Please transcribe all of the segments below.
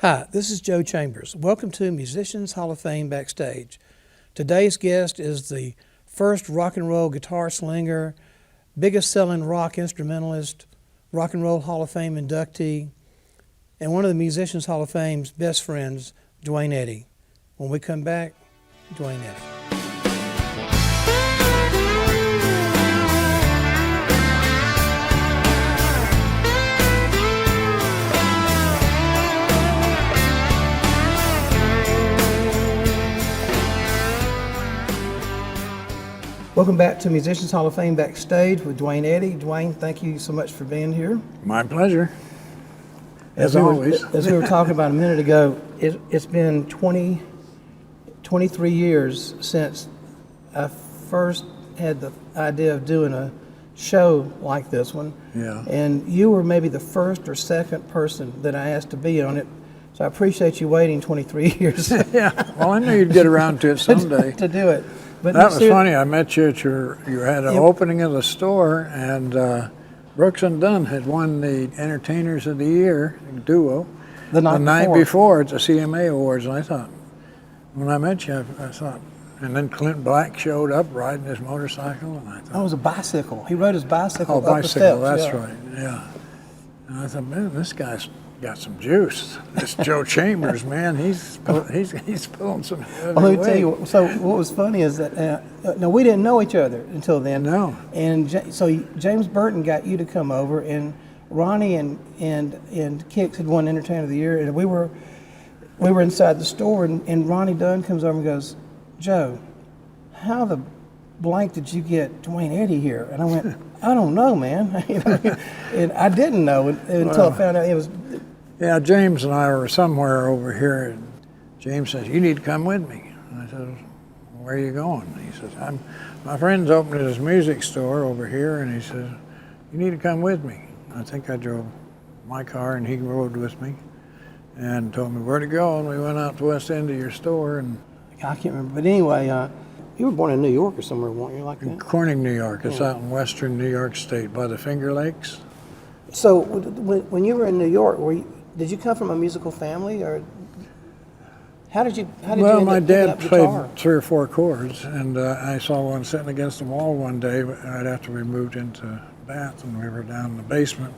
Hi, this is Joe Chambers. Welcome to Musicians Hall of Fame Backstage. Today's guest is the first rock and roll guitar slinger, biggest selling rock instrumentalist, Rock and Roll Hall of Fame inductee, and one of the Musicians Hall of Fame's best friends, Duane Eddy. When we come back, Duane Eddy. Welcome back to Musicians Hall of Fame Backstage with Duane Eddy. Duane, thank you so much for being here. My pleasure, as always. As we were talking about a minute ago, it's been 23 years since I first had the idea of doing a show like this one. Yeah. And you were maybe the first or second person that I asked to be on it. So I appreciate you waiting 23 years. Yeah, well, I knew you'd get around to it someday. to do it. But that was funny. I met you at you had an opening of the store, and Brooks and Dunn had won the Entertainers of the Year duo the night before at the CMA Awards. And I thought, when I met you, I thought, and then Clint Black showed up riding his motorcycle, and I thought, oh, it was a bicycle. He rode his bicycle up the steps. Oh, bicycle, that's right, yeah. And I thought, man, this guy's got some juice. This Joe Chambers, man, he's pulling some heavy Well, let me weight. tell you, so what was funny is that, no, we didn't know each other until then. No. And so James Burton got you to come over, and Ronnie and Kix had won Entertainer of the Year, and we were inside the store, and Ronnie Dunn comes over and goes, Joe, how the blank did you get Duane Eddy here? And I went, I don't know, man. And I didn't know until I found out it was. Yeah, James and I were somewhere over here, and James says, you need to come with me. And I said, where are you going? And he says, my friend's opening his music store over here, and he says, you need to come with me. I think I drove my car, and he rode with me, and told me where to go, and we went out to the west end of your store. And I can't remember, but anyway, you were born in New York or somewhere, weren't you, like that? In Corning, New York. It's out in western New York State by the Finger Lakes. So when you were in New York, did you come from a musical family, or how did you end my up dad picking up played guitar? 3 or 4 chords, and I saw one sitting against the wall one day right after we moved into Bath, and we were down in the basement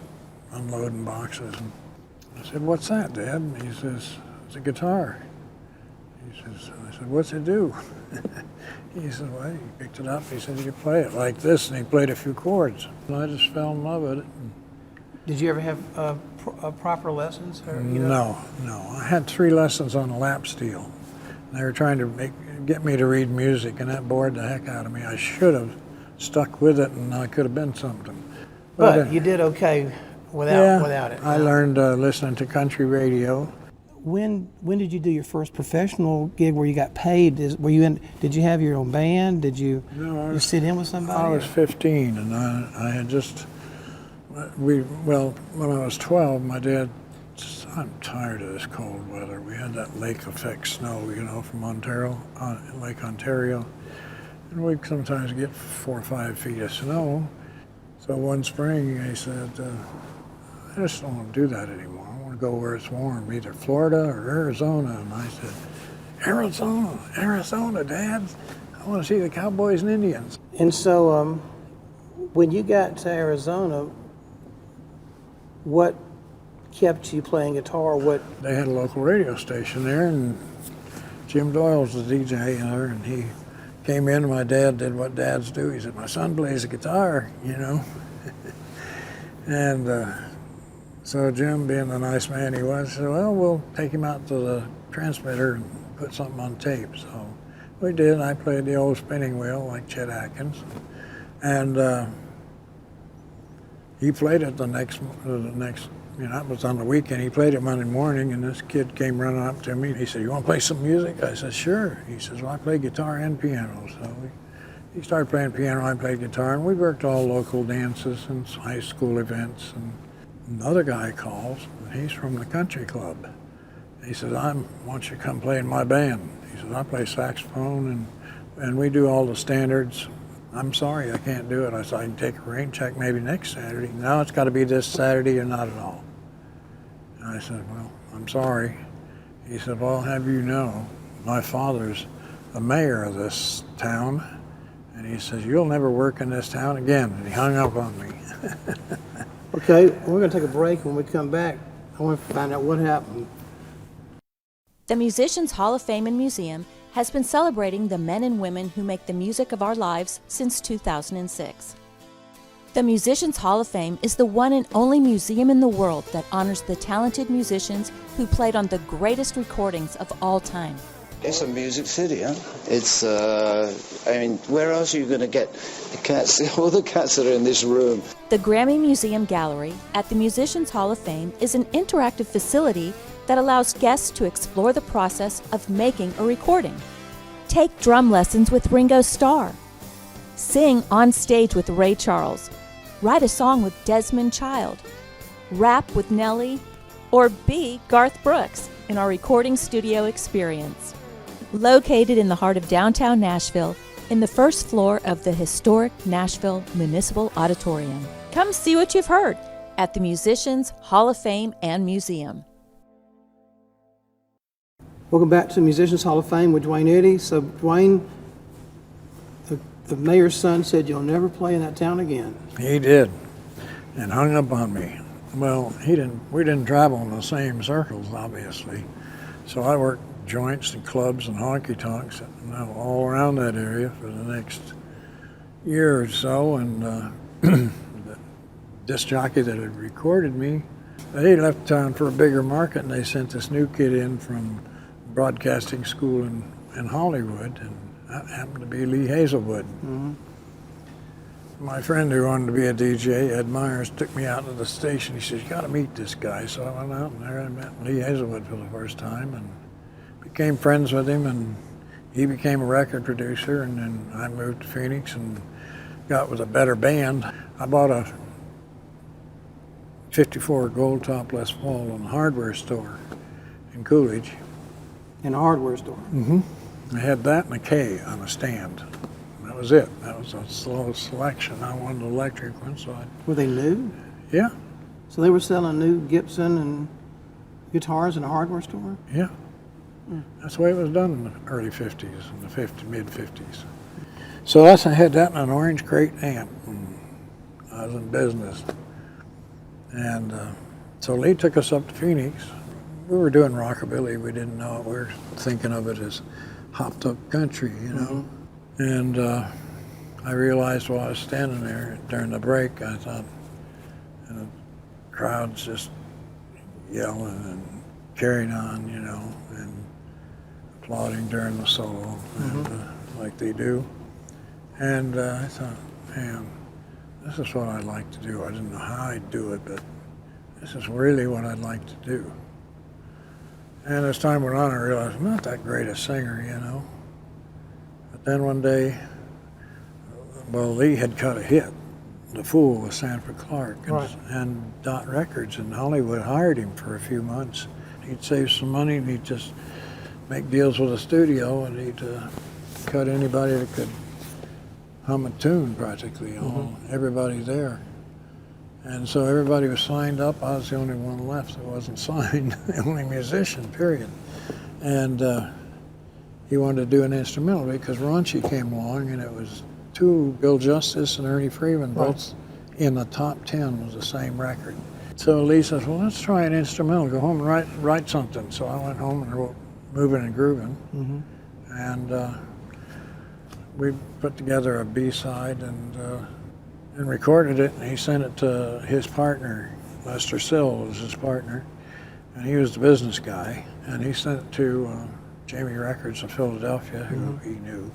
unloading boxes. And I said, what's that, Dad? And he says, it's a guitar. He says, I said, what's it do? He said, well, he picked it up. He said, you play it like this, and he played a few chords. And I just fell in love with it. Did you ever have proper lessons? Or, No. I had 3 lessons on a lap steel. They were trying to get me to read music, and that bored the heck out of me. I should have stuck with it, and I could have been something. But you did okay without it. I learned listening to country radio. When did you do your first professional gig where you got paid? Did you have your own band? Did you sit in with somebody? I was 15, and I had just. When I was 12, my dad said, I'm tired of this cold weather. We had that lake effect snow, from Lake Ontario. And we sometimes get 4 or 5 feet of snow. So one spring, he said, I just don't want to do that anymore. I want to go where it's warm, either Florida or Arizona. And I said, Arizona, Dad. I want to see the Cowboys and Indians. And so when you got to Arizona, what kept you playing guitar? They had a local radio station there, and Jim Doyle was the DJ there, and he came in, and my dad did what dads do. He said, my son plays the guitar, And so Jim, being the nice man he was, said, well, we'll take him out to the transmitter and put something on tape. So we did. I played the old spinning wheel like Chet Atkins. And he played it the next, it was on the weekend. He played it Monday morning, and this kid came running up to me. He said, you want to play some music? I said, sure. He says, well, I play guitar and piano. So he started playing piano, I played guitar, and we worked all local dances and high school events. And another guy calls, and he's from the country club. He says, I want you to come play in my band. He says, I play saxophone, and we do all the standards. I'm sorry, I can't do it. I said, I can take a rain check maybe next Saturday. No, it's got to be this Saturday or not at all. And I said, well, I'm sorry. He said, well, I'll have you know, my father's the mayor of this town. And he says, you'll never work in this town again. And he hung up on me. Okay, we're going to take a break. When we come back, I want to find out what happened. The Musicians Hall of Fame and Museum has been celebrating the men and women who make the music of our lives since 2006. The Musicians Hall of Fame is the one and only museum in the world that honors the talented musicians who played on the greatest recordings of all time. It's a music city, huh? It's, I mean, where else are you going to get the cats, all the cats that are in this room? The Grammy Museum Gallery at the Musicians Hall of Fame is an interactive facility that allows guests to explore the process of making a recording. Take drum lessons with Ringo Starr. Sing on stage with Ray Charles. Write a song with Desmond Child. Rap with Nelly. Or be Garth Brooks in our recording studio experience. Located in the heart of downtown Nashville, in the first floor of the historic Nashville Municipal Auditorium. Come see what you've heard at the Musicians Hall of Fame and Museum. Welcome back to the Musicians Hall of Fame with Duane Eddy. So, Duane, the mayor's son said you'll never play in that town again. He did, and hung up on me. Well, we didn't travel in the same circles, obviously. So I worked joints and clubs and honky-tonks all around that area for the next year or so. And the disc jockey that had recorded me, they left town for a bigger market, and they sent this new kid in from broadcasting school in Hollywood, and that happened to be Lee Hazelwood. Mm-hmm. My friend who wanted to be a DJ, Ed Myers, took me out to the station. He said, you got to meet this guy. So I went out, and there I met Lee Hazelwood for the first time, and became friends with him, and he became a record producer, and then I moved to Phoenix and got with a better band. I bought a 54 gold top Les Paul in a hardware store in Coolidge. In a hardware store? Mm-hmm. I had that and a K on a stand. That was it. That was a slow selection. I wanted an electric one, so Were they new? yeah. So they were selling new Gibson and guitars in a hardware store? Yeah. That's the way it was done in the early 50s, in the mid-50s. So I had that in an orange crate amp, and I was in business. And so Lee took us up to Phoenix. We were doing rockabilly. We didn't know it. We were thinking of it as hopped up country, you know. Mm-hmm. And I realized while I was standing there during the break, I thought, and the crowd's just yelling and carrying on, you know, and applauding during the solo, and, like they do. And I thought, man, this is what I'd like to do. I didn't know how I'd do it, but this is really what I'd like to do. And as time went on, I realized I'm not that great a singer, you know. But then one day, well, Lee had cut a hit, The Fool with Sanford Clark, and Dot Records in Hollywood hired him for a few months. He'd save some money, and he'd just make deals with a studio, and he'd cut anybody that could hum a tune practically, you know, everybody there. And so everybody was signed up. I was the only one left that wasn't signed, the only musician, period. And he wanted to do an instrumental because Raunchy came along, and it was Bill Justice and Ernie Freeman, both in the top 10 was the same record. So Lee says, well, let's try an instrumental, go home and write something. So I went home and wrote Moving and Grooving. And we put together a B-side and recorded it, and he sent it to his partner. Lester Sill was his partner, and he was the business guy, and he sent it to Jamie Records in Philadelphia, who he knew.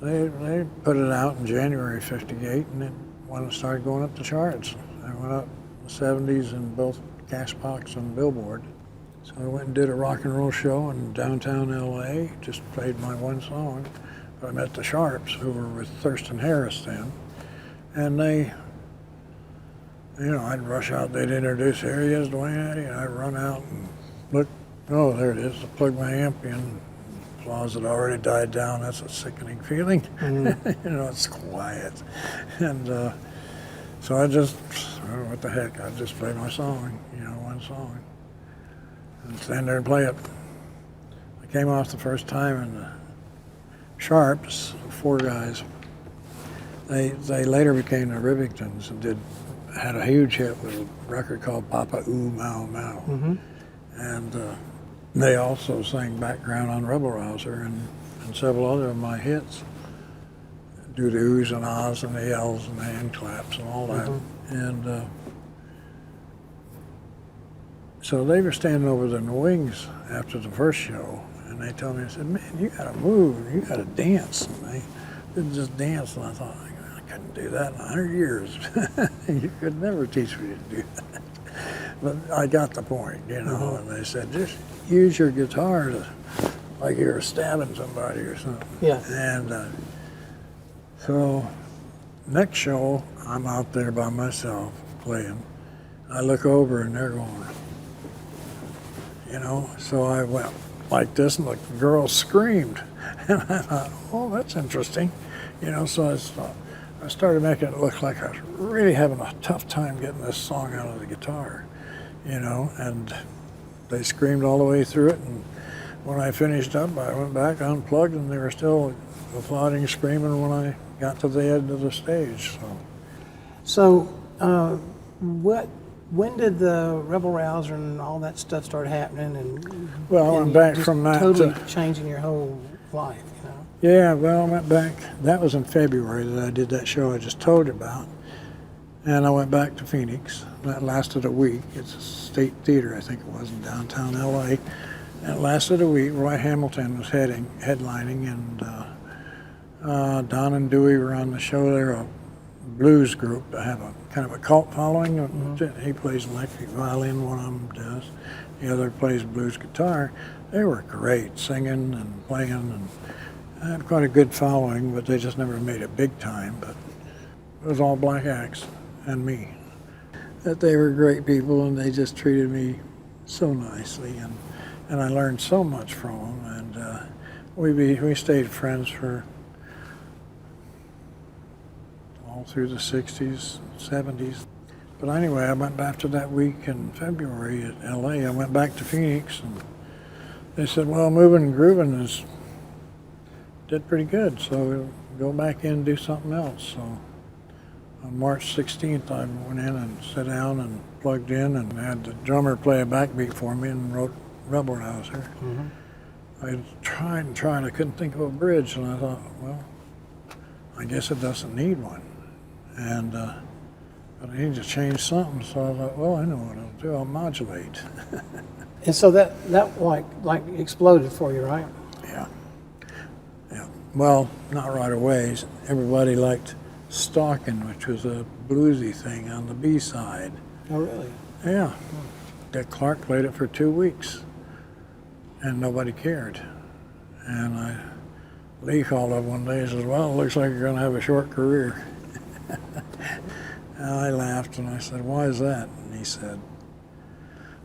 They put it out in January of '58, and it started going up the charts. I went up in the 70s in both Cashbox and Billboard. So I went and did a rock and roll show in downtown LA, just played my one song. But I met the Sharps, who were with Thurston Harris then. And they, you know, I'd rush out, they'd introduce, here he is, Duane Eddy, and I'd run out and look, oh, there it is, I plug my amp in, applause had already died down, that's a sickening feeling. You know, it's quiet. And so I just, oh, what the heck, I'd just play my song, you know, one song. And stand there and play it. came off the first time, and the Sharps, 4 guys, they later became the Rivingtons and had a huge hit with a record called Papa Ooh Mau Mau. Mm-hmm. And they also sang background on Rebel Rouser and several other of my hits. Do the oohs and ahs and the yells and the hand claps and all that. Mm-hmm. And so they were standing over there in the wings after the first show, and they told me, I said, man, you gotta move, you gotta dance. And they didn't just dance, and I thought, I couldn't do that in 100 years. You could never teach me to do that. But I got the point, you know, Mm-hmm. and they said, just use your guitar like you were stabbing somebody or something. Yeah. And so next show, I'm out there by myself playing. I look over and they're going, you know, so I went like this and the girl screamed. And I thought, oh, that's interesting. You know, so I started making it look like I was really having a tough time getting this song out of the guitar, you know, and they screamed all the way through it. And when I finished up, I went back, unplugged, and they were still applauding, screaming when I got to the end of the stage. So, when did the Rebel Rouser and all that stuff start happening? And Well, I went back just from that totally to, changing your whole life, you know? yeah, well, I went back, that was in February that I did that show I just told you about. And I went back to Phoenix. That lasted a week. It's a state theater, I think it was, in downtown LA. And it lasted a week. Roy Hamilton was headlining, and Don and Dewey were on the show. They're a blues group. They have a kind of a cult following. Mm-hmm. He plays electric violin, one of them does. The other plays blues guitar. They were great, singing and playing, and had quite a good following, but they just never made it big time. But it was all black acts and me. That they were great people, and they just treated me so nicely, and I learned so much from them. And we stayed friends for all through the 60s, 70s. But anyway, I went back to that week in February at LA. I went back to Phoenix, and they said, well, Moving and Grooving did pretty good, so go back in and do something else. So on March 16th, I went in and sat down and plugged in and had the drummer play a backbeat for me and wrote Rebel Rouser. Mm-hmm. I tried and tried, I couldn't think of a bridge, and I thought, well, I guess it doesn't need one. And but I need to change something, so I thought, well, I know what I'll do, I'll modulate. And so that like exploded for you, right? Yeah. Well, not right away. Everybody liked Stalkin', which was a bluesy thing on the B-side. Oh, really? Yeah. Dick Clark played it for 2 weeks, and nobody cared. And Lee called up one day and says, well, it looks like you're going to have a short career. And I laughed, and I said, why is that? And he said,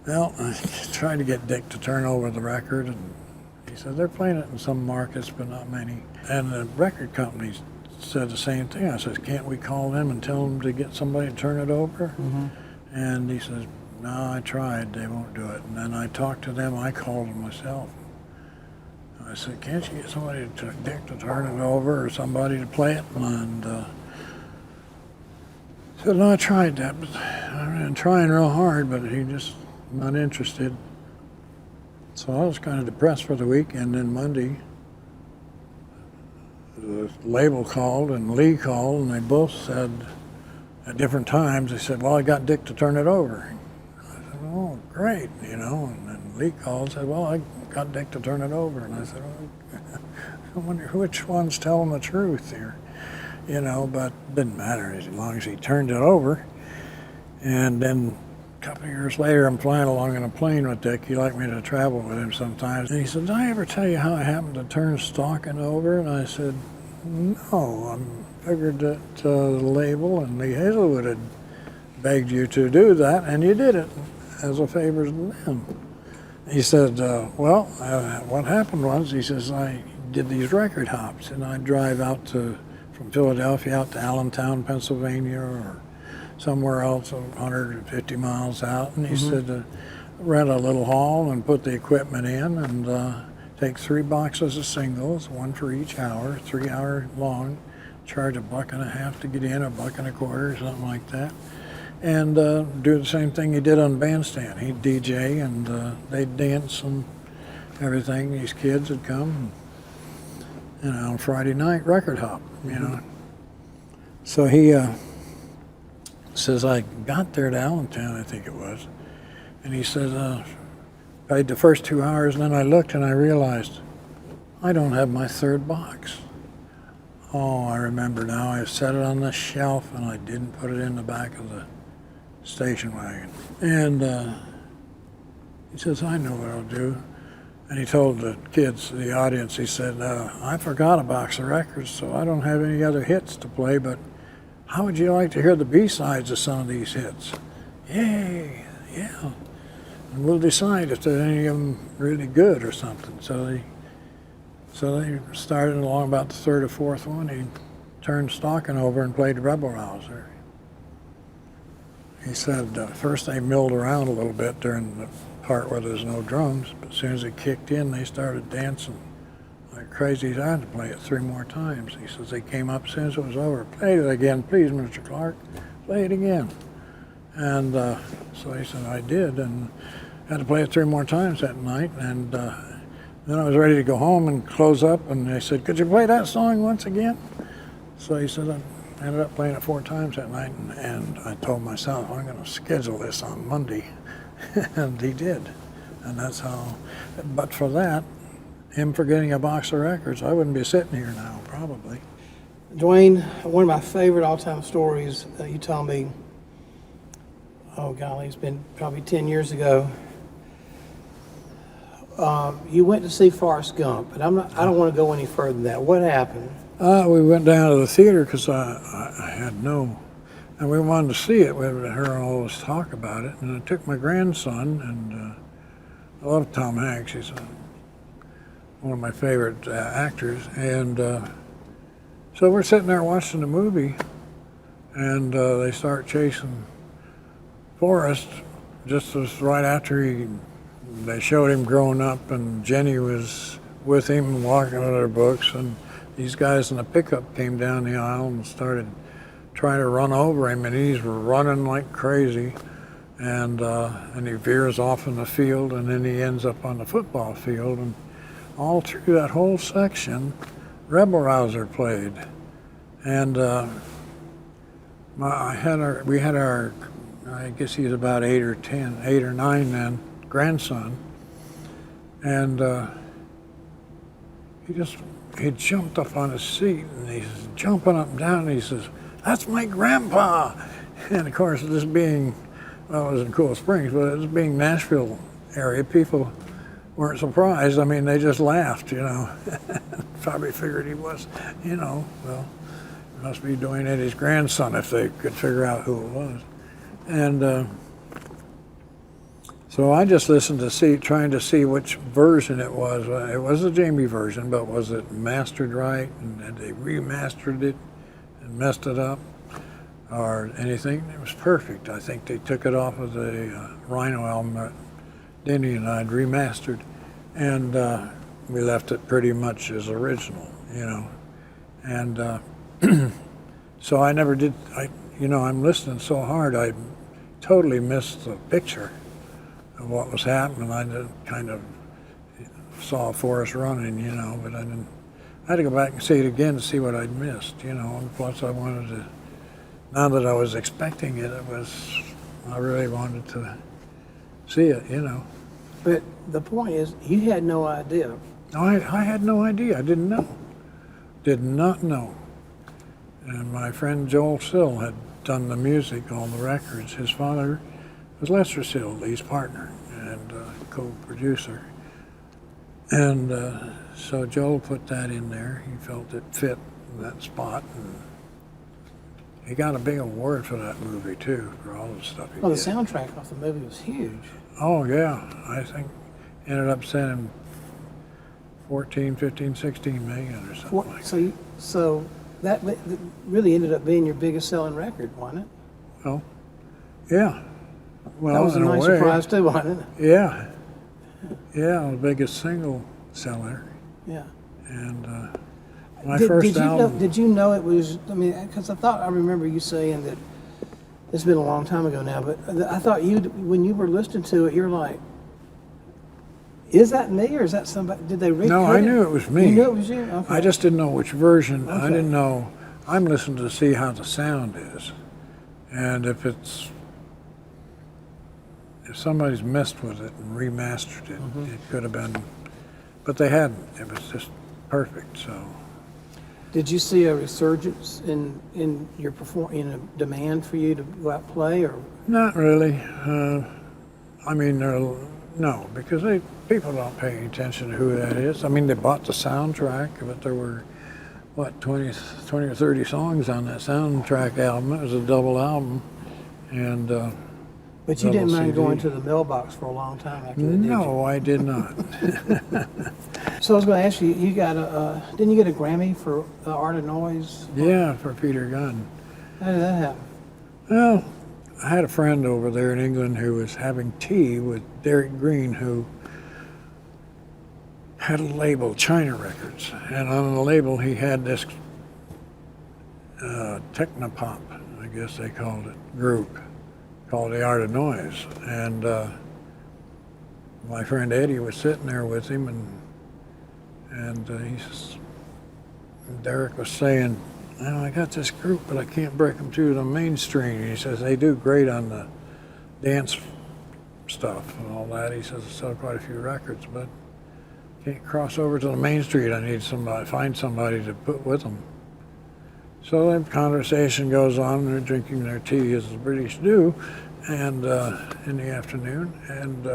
well, I tried to get Dick to turn over the record, and he said, they're playing it in some markets, but not many. And the record companies said the same thing. I said, can't we call them and tell them to get somebody to turn it over? Mm-hmm. And he says, no, I tried, they won't do it. And then I talked to them, I called them myself. I said, can't you get somebody Dick to turn it over or somebody to play it? And said, no, I tried that, but I've been trying real hard, but he just not interested. So I was kind of depressed for the week, and then Monday, the label called and Lee called, and they both said at different times, they said, well, I got Dick to turn it over. I said, oh, great, you know, and then Lee called and said, well, I got Dick to turn it over. And I said, well, I wonder which one's telling the truth here, you know, but it didn't matter as long as he turned it over. And then a couple of years later, I'm flying along in a plane with Dick. He liked me to travel with him sometimes. And he said, did I ever tell you how I happened to turn Stalkin' over? And I said, no, I figured that the label and Lee Hazelwood had begged you to do that, and you did it as a favor to them. He said, well, what happened was, he says, I did these record hops, and I'd drive out from Philadelphia out to Allentown, Pennsylvania, or somewhere else 150 miles out. And he said, rent a little hall and put the equipment in and take 3 boxes of singles, 1 for each hour, 3 hour long, charge $1.50 to get in, $1.25, something like that. And do the same thing he did on Bandstand. He'd DJ and they'd dance and everything. These kids would come, and on Friday night, record hop, you know. So he says, I got there to Allentown, I think it was, and he says, played the first 2 hours, and then I looked and I realized, I don't have my 3rd box. Oh, I remember now, I set it on the shelf and I didn't put it in the back of the station wagon. And he says, I know what I'll do. And he told the kids, the audience, he said, I forgot a box of records, so I don't have any other hits to play, but how would you like to hear the B-sides of some of these hits? Yay, yeah. And we'll decide if there's any of them really good or something. So they started along about the 3rd or 4th one. He turned Stocking over and played Rebel Rouser. He said first they milled around a little bit during the part where there's no drums, but as soon as it kicked in, they started dancing like crazy. I had to play it 3 more times. He says they came up as soon as it was over. Play it again, please, Mr. Clark. Play it again. And so he said I did, and had to play it 3 more times that night. And then I was ready to go home and close up, and they said, could you play that song once again? So he said, I ended up playing it 4 times that night, and I told myself, I'm going to schedule this on Monday. And he did. And that's how, but for that, him forgetting a box of records, I wouldn't be sitting here now, probably. Duane, one of my favorite all-time stories that you told me, oh golly, it's been probably 10 years ago. You went to see Forrest Gump, but I don't want to go any further than that. What happened? We went down to the theater because I had no, and we wanted to see it. We had heard all this talk about it, and I took my grandson, and I love Tom Hanks. He's one of my favorite actors, and so we're sitting there watching the movie, and they start chasing Forrest just as right after they showed him growing up, and Jenny was with him walking with her books, and these guys in a pickup came down the aisle and started trying to run over him, and he's running like crazy, and he veers off in the field, and then he ends up on the football field, and all through that whole section, Rebel Rouser played, and we had our, I guess he was about 8 or 9 then, grandson, and he jumped up on his seat, and he's jumping up and down, and he says, that's my grandpa. And of course, this being, well, it was in Cool Springs, but this being Nashville area, people weren't surprised. I mean, they just laughed, you know. Probably figured he was, you know, well, it must be Duane Eddy's grandson if they could figure out who it was. And so I just listened to see, trying to see which version it was. It was the Jamie version, but was it mastered right? And had they remastered it and messed it up or anything? It was perfect. I think they took it off of the Rhino album that Denny and I had remastered, and we left it pretty much as original, you know. And so I never did, I'm listening so hard, I totally missed the picture of what was happening. I just kind of saw Forrest running, you know, but I had to go back and see it again to see what I'd missed, you know. And plus I wanted to, now that I was expecting it, I really wanted to see it, you know. But the point is, you had no idea. I had no idea. I didn't know. Did not know. And my friend Joel Sill had done the music, all the records. His father was Lester Sill, Lee's partner and co-producer. And so Joel put that in there. He felt it fit in that spot. And he got a big award for that movie, too, for all the stuff he Well, the did. soundtrack off the movie was huge. Oh, yeah. I think ended up selling 14, 15, 16 million or something like that. So that really ended up being your biggest selling record, wasn't it? Oh, yeah. Well, That was a in nice way, surprise too, wasn't it? yeah. Yeah, the biggest single seller. Yeah. And my first album. Did you know it was? I mean, because I remember you saying that it's been a long time ago now, but I thought when you were listening to it, you're like, is that me or is that somebody? Did they record No, I knew it was me. You knew it was you? Okay. I just didn't know which version. I Okay. didn't know. I'm listening to see how the sound is, and if somebody's messed with it and remastered it, it could have been, but they hadn't. It was just perfect. So. Did you see a resurgence in your demand for you to go out and play, or? Not really. I mean, no, because people don't pay attention to who that is. I mean, they bought the soundtrack, but there were, 20 or 30 songs on that soundtrack album. It was a double album, and But you didn't mind CD. going to the mailbox for a long time after that, did you? No, I did not. So I was going to ask you, you got didn't you get a Grammy for Art of Noise? Yeah, for Peter Gunn. How did that happen? Well, I had a friend over there in England who was having tea with Derek Green, who had a label, China Records, and on the label he had this technopop, I guess they called it, group called The Art of Noise. And my friend Eddie was sitting there with him, and Derek was saying, I got this group, but I can't break them to the mainstream. He says, they do great on the dance stuff and all that. He says, I sell quite a few records, but can't cross over to the main street. I need find somebody to put with them. So the conversation goes on. They're drinking their tea, as the British do, and in the afternoon. And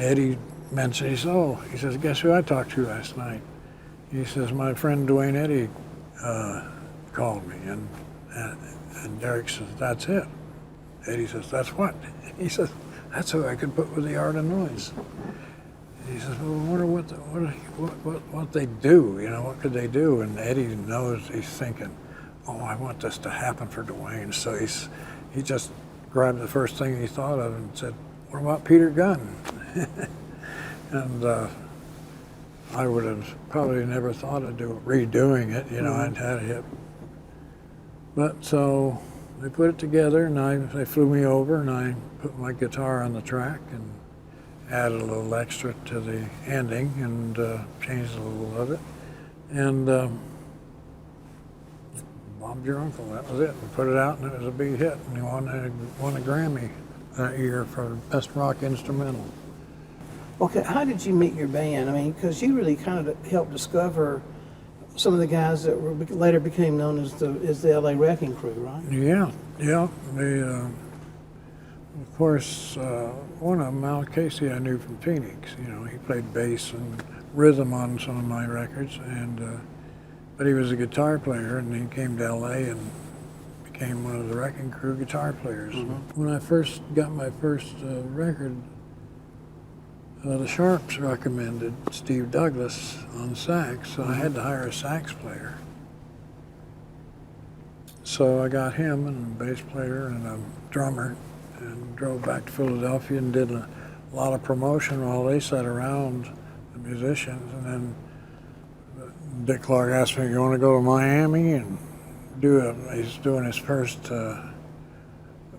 Eddie mentioned, he says, guess who I talked to last night? He says, my friend Duane Eddy called me, and Derek says, that's it. Eddie says, that's what? He says, that's who I could put with The Art of Noise. He says, well, I wonder what they do, what could they do? And Eddie knows, he's thinking, I want this to happen for Duane. So he just grabbed the first thing he thought of and said, what about Peter Gunn? And I would have probably never thought of redoing it, I'd had it. But so they put it together, and they flew me over, and I put my guitar on the track and added a little extra to the ending and changed a little of it. And Bob's Your Uncle, that was it. We put it out, and it was a big hit, and he won a Grammy that year for Best Rock Instrumental. Okay, how did you meet your band? I mean, because you really kind of helped discover some of the guys that later became known as the LA Wrecking Crew, right? Yeah. Of course, one of them, Al Casey, I knew from Phoenix. He played bass and rhythm on some of my records, but he was a guitar player, and he came to LA and became one of the Wrecking Crew guitar players. Mm-hmm. When I first got my first record, the Sharps recommended Steve Douglas on sax, so I had to hire a sax player. So I got him and a bass player and a drummer and drove back to Philadelphia and did a lot of promotion while they sat around, the musicians. And then Dick Clark asked me, you want to go to Miami and he's doing his first on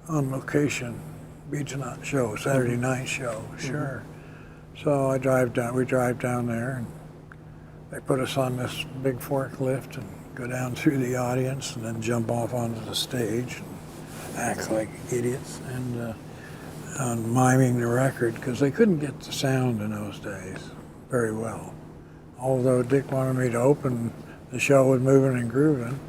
location beach night show, Saturday night show. Sure. So we drive down there, and they put us on this big forklift and go down through the audience and then jump off onto the stage and act like idiots and miming the record, because they couldn't get the sound in those days very well. Although Dick wanted me to open the show with Moving and Grooving,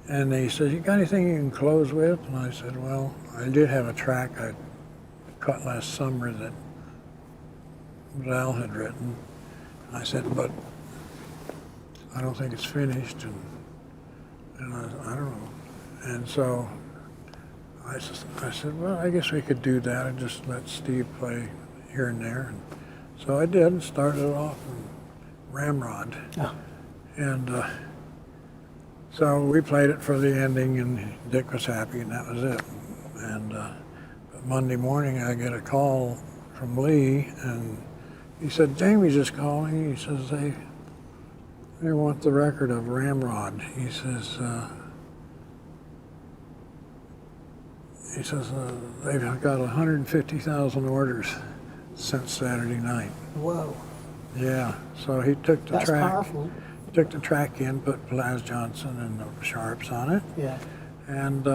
and he said, you got anything you can close with? And I said, well, I did have a track I cut last summer that Al had written. I said, but I don't think it's finished, and I don't know. And so I said, well, I guess we could do that and just let Steve play here and there. And so I did, and started it off in Ramrod. Oh. And so we played it for the ending, and Dick was happy, and that was it. And but Monday morning I get a call from Lee, and he said, Jamie's just calling. He says, they want the record of Ramrod. He says, they've got 150,000 orders since Saturday night. Whoa. Yeah, so he took the That's track. powerful. Took the track in, put Blas Johnson and the Sharps on it. Yeah. And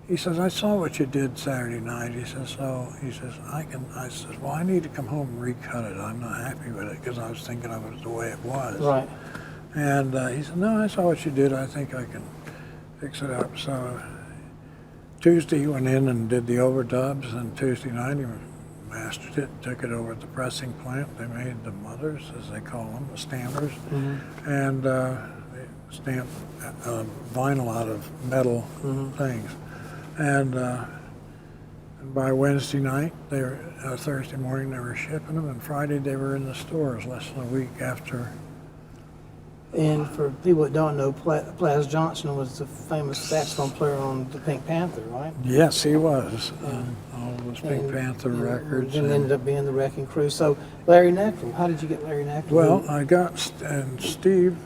he says, I saw what you did Saturday night. He says, I said, well, I need to come home and recut it. I'm not happy with it because I was thinking of it the way it was. Right. And he said, no, I saw what you did. I think I can fix it up. So Tuesday he went in and did the overdubs, and Tuesday night he mastered it, took it over at the pressing plant. They made the mothers, as they call them, the stampers, and they stamped vinyl out of metal things. And by Wednesday night, Thursday morning, they were shipping them, and Friday they were in the stores less than a week after. And for people that don't know, Blas Johnson was the famous saxophone player on the Pink Panther, right? Yes, he was. All those Pink Panther records. And ended up being the Wrecking Crew. So Larry Knechtel, how did you get Larry Knechtel? Well, I got Steve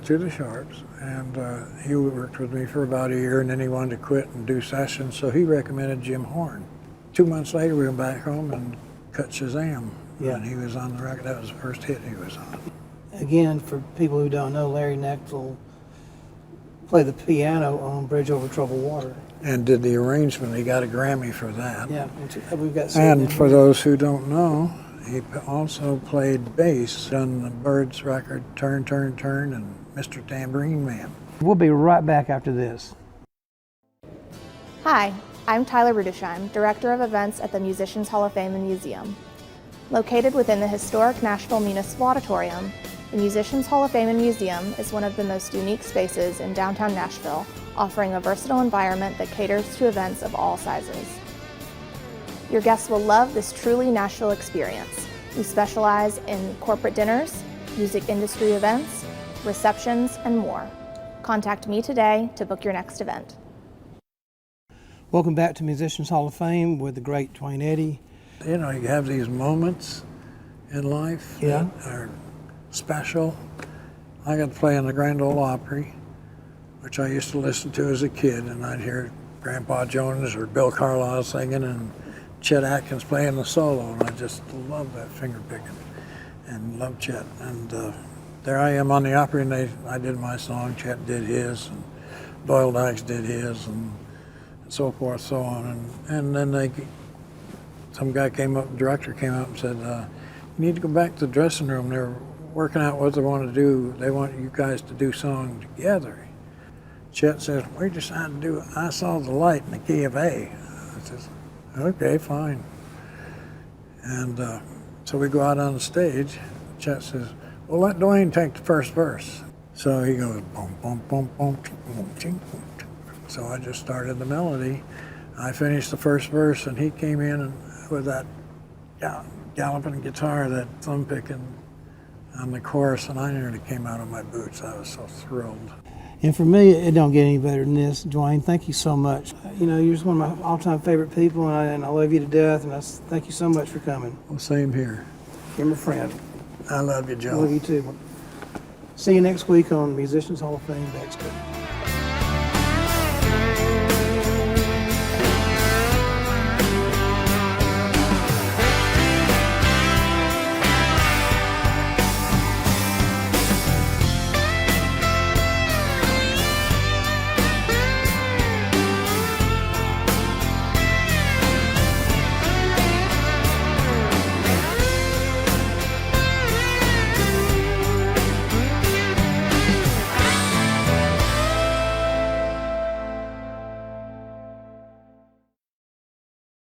through the Sharps, and he worked with me for about a year, and then he wanted to quit and do sessions, so he recommended Jim Horn. 2 months later, we went back home and cut Shazam, and he was on the record. That was the first hit he was on. Again, for people who don't know, Larry Knechtel played the piano on Bridge Over Troubled Water. And did the arrangement. He got a Grammy for that. Yeah, we've got. And for those who don't know, he also played bass on the Byrds record, Turn, Turn, Turn, and Mr. Tambourine Man. We'll be right back after this. Hi, I'm Tyler Rudesheim, Director of Events at the Musicians Hall of Fame and Museum. Located within the historic Nashville Municipal Auditorium, the Musicians Hall of Fame and Museum is one of the most unique spaces in downtown Nashville, offering a versatile environment that caters to events of all sizes. Your guests will love this truly Nashville experience. We specialize in corporate dinners, music industry events, receptions, and more. Contact me today to book your next event. Welcome back to Musicians Hall of Fame with the great Duane Eddy. You know, you have these moments in life that are special. I got to play in the Grand Ole Opry, which I used to listen to as a kid, and I'd hear Grandpa Jones or Bill Carlisle singing and Chet Atkins playing the solo, and I just love that finger picking and love Chet. And there I am on the Opry, and I did my song, Chet did his, and Doyle Dykes did his, and so forth, so on. And then some guy came up, the director came up and said, you need to go back to the dressing room. They're working out what they want to do. They want you guys to do songs together. Chet says, we decided to do I Saw the Light in the Key of A. I says, okay, fine. And so we go out on the stage. Chet says, well, let Duane take the first verse. So he goes, boom, boom, boom, boom, boom, boom, boom. So I just started the melody. I finished the first verse, and he came in with that galloping guitar, that thumb picking on the chorus, and I nearly came out of my boots. I was so thrilled. And for me, it don't get any better than this. Duane, thank you so much. You know, you're just one of my all-time favorite people, and I love you to death, and thank you so much for coming. Well, same here. You're my friend. I love you, Joe. I love you too. See you next week on Musicians Hall of Fame Backstage.